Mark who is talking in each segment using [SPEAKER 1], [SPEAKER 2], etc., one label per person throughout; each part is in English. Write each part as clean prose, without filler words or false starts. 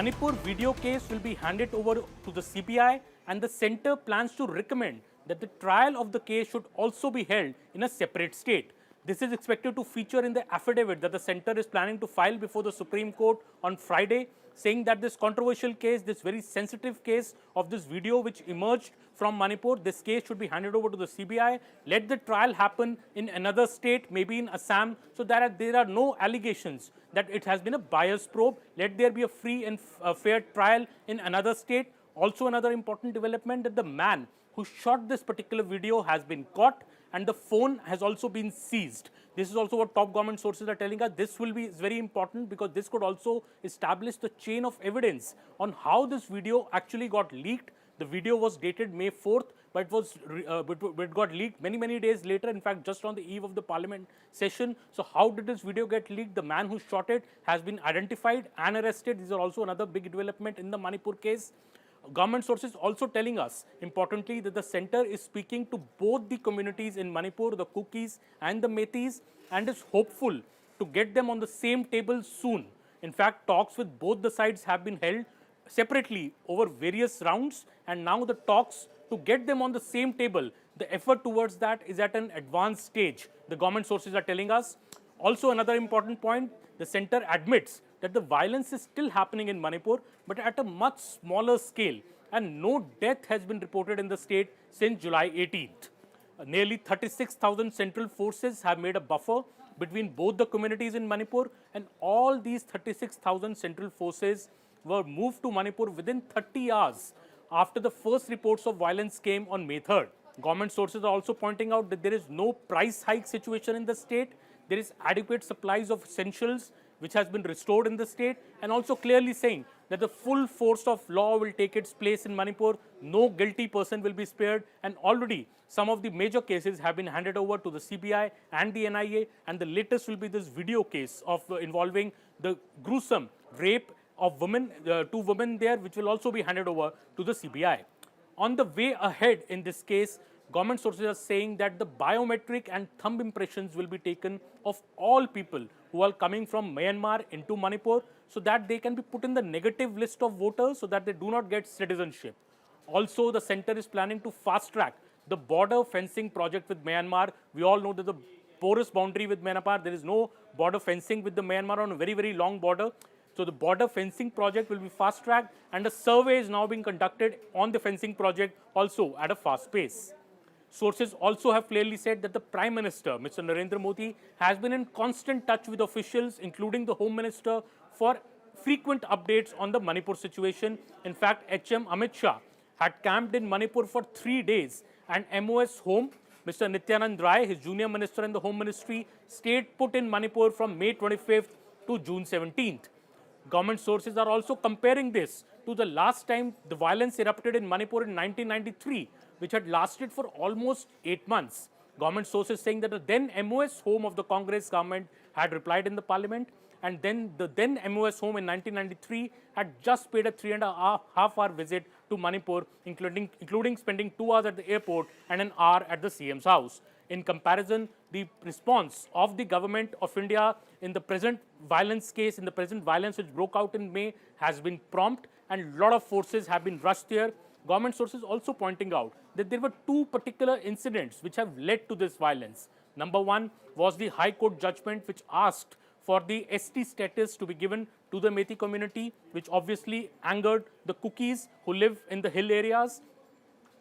[SPEAKER 1] Manipur video case will be handed over to the CBI, and the centre plans to recommend that the trial of the case should also be held in a separate state. This is expected to feature in the affidavit that the centre is planning to file before the Supreme Court on Friday, saying that this controversial case, this very sensitive case of this video which emerged from Manipur, this case should be handed over to the CBI. Let the trial happen in another state, maybe in Assam, so that there are no allegations that it has been a bias probe. Let there be a free and fair trial in another state. Also, another important development that the man who shot this particular video has been caught, and the phone has also been seized. This is also what top government sources are telling us. This will be very important because this could also establish the chain of evidence on how this video actually got leaked. The video was dated May 4th, but it got leaked many days later, in fact, just on the eve of the parliament session. So how did this video get leaked? The man who shot it has been identified and arrested. These are also another big development in the Manipur case. Government sources also telling us, importantly, that the centre is speaking to both the communities in Manipur, the Kukis and the Metis, and is hopeful to get them on the same table soon. In fact, talks with both the sides have been held separately over various rounds, and now the talks to get them on the same table, the effort towards that is at an advanced stage, the government sources are telling us. Also, another important point, the centre admits that the violence is still happening in Manipur, but at a much smaller scale, and no death has been reported in the state since July 18th. Nearly 36,000 central forces have made a buffer between both the communities in Manipur, and all these 36,000 central forces were moved to Manipur within 30 hours after the first reports of violence came on May 3rd. Government sources are also pointing out that there is no price hike situation in the state. There is adequate supplies of essentials which has been restored in the state, and also clearly saying that the full force of law will take its place in Manipur. No guilty person will be spared, and already some of the major cases have been handed over to the CBI and the NIA, and the latest will be this video case of involving the gruesome rape of women, 2 women there, which will also be handed over to the CBI. On the way ahead in this case, government sources are saying that the biometric and thumb impressions will be taken of all people who are coming from Myanmar into Manipur, so that they can be put in the negative list of voters so that they do not get citizenship. Also, the centre is planning to fast track the border fencing project with Myanmar. We all know that the porous boundary with Myanmar, there is no border fencing with the Myanmar on a very long border. So the border fencing project will be fast tracked, and a survey is now being conducted on the fencing project also at a fast pace. Sources also have clearly said that the Prime Minister, Mr. Narendra Modi, has been in constant touch with officials, including the Home Minister, for frequent updates on the Manipur situation. In fact, HM Amit Shah had camped in Manipur for 3 days, and MOS Home, Mr. Nityanand Rai, his junior minister in the Home Ministry, stayed put in Manipur from May 25th to June 17th. Government sources are also comparing this to the last time the violence erupted in Manipur in 1993, which had lasted for almost 8 months. Government sources saying that the then MOS Home of the Congress government had replied in the parliament, and then the then MOS Home in 1993 had just paid a 3.5-hour visit to Manipur, including spending 2 hours at the airport and an hour at the CM's house. In comparison, the response of the government of India in the present violence case, in the present violence which broke out in May, has been prompt, and a lot of forces have been rushed there. Government sources also pointing out that there were 2 particular incidents which have led to this violence. Number 1 was the High Court judgment which asked for the ST status to be given to the Methi community, which obviously angered the Kukis who live in the hill areas.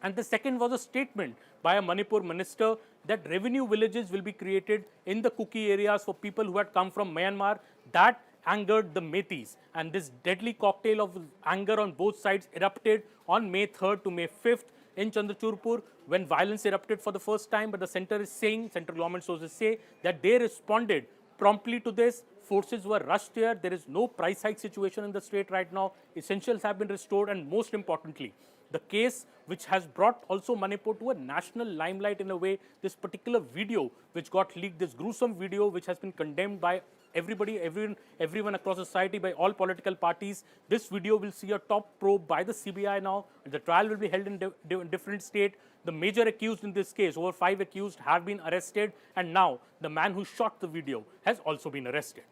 [SPEAKER 1] And the second was a statement by a Manipur minister that revenue villages will be created in the Kuki areas for people who had come from Myanmar. That angered the Metis, and this deadly cocktail of anger on both sides erupted on May 3rd to May 5th in Chandrachurpur, when violence erupted for the first time. But the centre is saying, central government sources say, that they responded promptly to this. Forces were rushed there. There is no price hike situation in the state right now. Essentials have been restored, and most importantly, the case which has brought also Manipur to a national limelight in a way, this particular video which got leaked, this gruesome video which has been condemned by everybody, everyone across society, by all political parties. This video will see a top probe by the CBI now. The trial will be held in different state. The major accused in this case, over 5 accused, have been arrested, and now the man who shot the video has also been arrested.